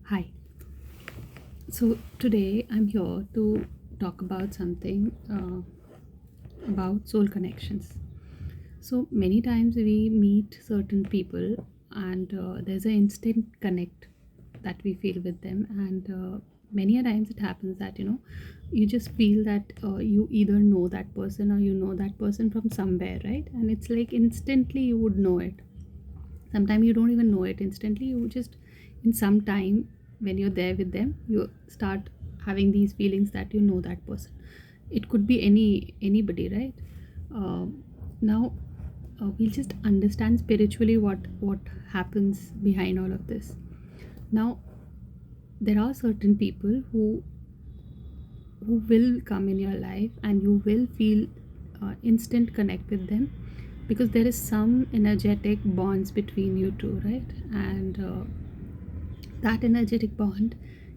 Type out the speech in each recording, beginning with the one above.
Hi. So today I'm here to talk about something about soul connections. So many times we meet certain people and there's an instant connect that we feel with them, and many a times it happens that you just feel that you either know that person or you know that person from somewhere, right? And it's like instantly you would know it. Sometimes you don't even know it instantly, you just in some time when you're there with them you start having these feelings that you know that person. It could be anybody, right? Now we'll just understand spiritually what happens behind all of this. Now there are certain people who will come in your life and you will feel instant connect with them because there is some energetic bonds between you two, right? And that energetic bond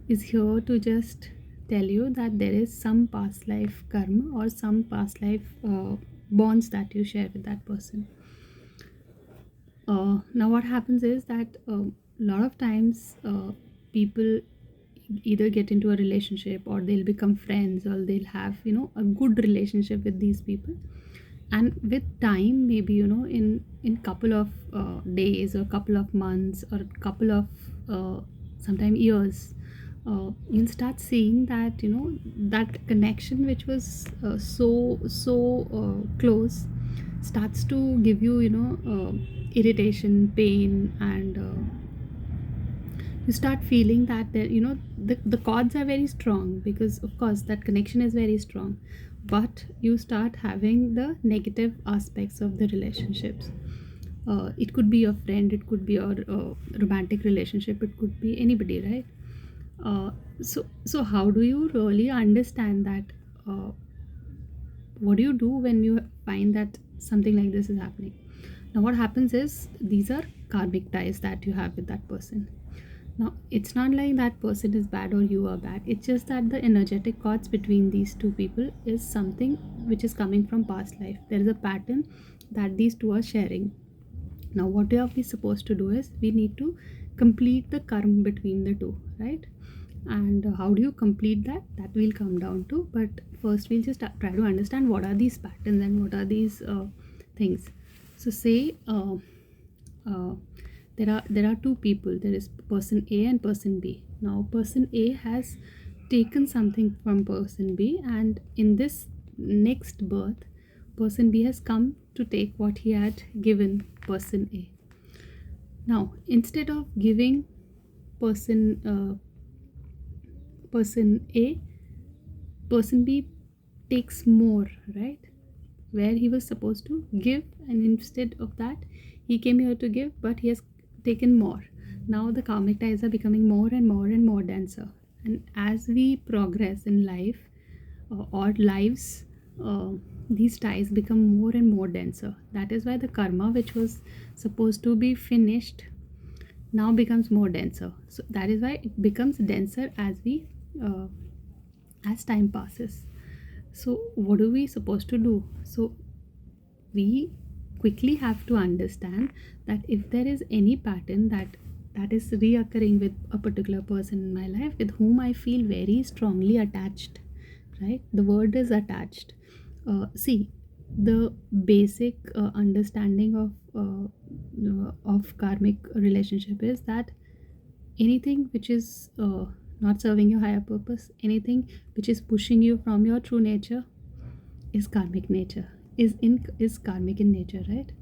is here to just tell you that there is some past life karma or some past life bonds that you share with that person. Now what happens is that a lot of times people either get into a relationship or they'll become friends or they'll have a good relationship with these people, and with time maybe in couple of days or couple of months or couple of sometime years, you'll start seeing that that connection which was so close starts to give you irritation, pain, and you start feeling that the chords are very strong because of course that connection is very strong, but you start having the negative aspects of the relationships. It could be your friend, it could be your romantic relationship, it could be anybody, right? So how do you really understand that? What do you do when you find that something like this is happening? Now what happens is these are karmic ties that you have with that person. Now it's not like that person is bad or you are bad, it's just that the energetic cords between these two people is something which is coming from past life. There is a pattern that these two are sharing. Now what we are we supposed to do is we need to complete the karma between the two, right? And how do you complete that, that will come down to, but first we'll just try to understand what are these patterns and what are these things. So say uh, there are two people, there is person A and person B. Now person A has taken something from person B, and in this next birth person B has come to take what he had given person A. Now instead of giving person person A, person B takes more, right? Where he was supposed to give, and instead of that, he came here to give, but he has taken more. Now the karmic ties are becoming more and more and more denser. And as we progress in life or lives, these ties become more and more denser. That is why the karma, which was supposed to be finished, now becomes more denser. So that is why it becomes denser uh, as time passes. So what are we supposed to do? So we quickly have to understand that if there is any pattern that is reoccurring with a particular person in my life with whom I feel very strongly attached, right? The word is attached. See, the basic understanding of karmic relationship is that anything which is not serving your higher purpose, anything which is pushing you from your true nature, is karmic nature, is karmic in nature, right?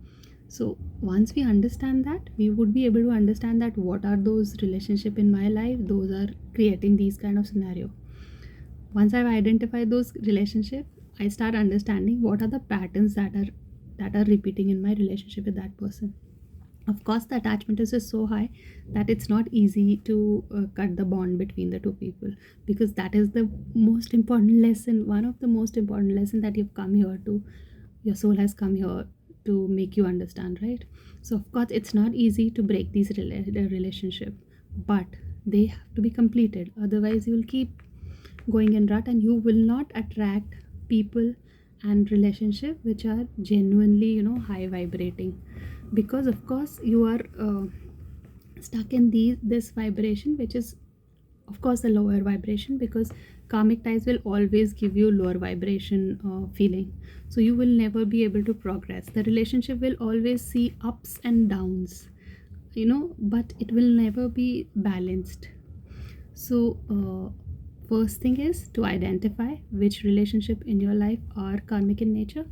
So once we understand that, we would be able to understand that what are those relationship in my life those are creating these kind of scenario. Once I've identified those relationship, I start understanding what are the patterns that are repeating in my relationship with that person. Of course the attachment is just so high that it's not easy to cut the bond between the two people, because that is the most important lesson, one of the most important lesson that you've come here to, your soul has come here to make you understand, right? So of course it's not easy to break these relationship, but they have to be completed, otherwise you will keep going in rut and you will not attract people and relationship which are genuinely high vibrating. Because of course you are stuck in this vibration, which is of course a lower vibration, because karmic ties will always give you lower vibration feeling. So you will never be able to progress. The relationship will always see ups and downs, but it will never be balanced. So first thing is to identify which relationship in your life are karmic in nature,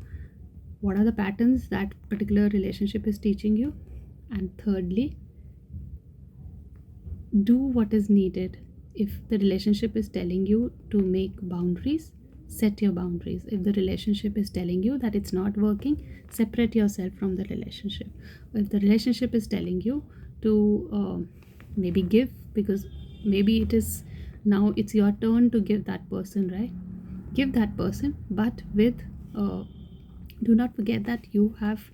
what are the patterns that particular relationship is teaching you, and thirdly, do what is needed. If the relationship is telling you to make boundaries, set your boundaries. If the relationship is telling you that it's not working, separate yourself from the relationship. If the relationship is telling you to maybe give, because maybe it is now it's your turn to give that person, right? Give that person, but with do not forget that you have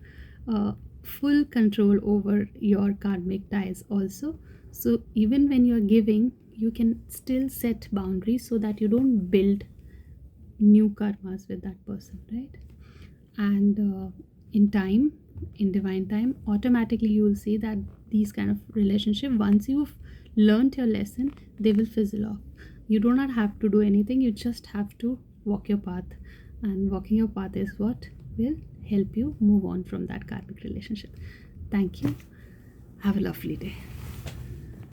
full control over your karmic ties also. So even when you're giving, you can still set boundaries so that you don't build new karmas with that person, right? And in time, in divine time, automatically you will see that these kind of relationship, once you've learned your lesson, they will fizzle off. You do not have to do anything, you just have to walk your path, and walking your path is what will help you move on from that karmic relationship. Thank you. Have a lovely day.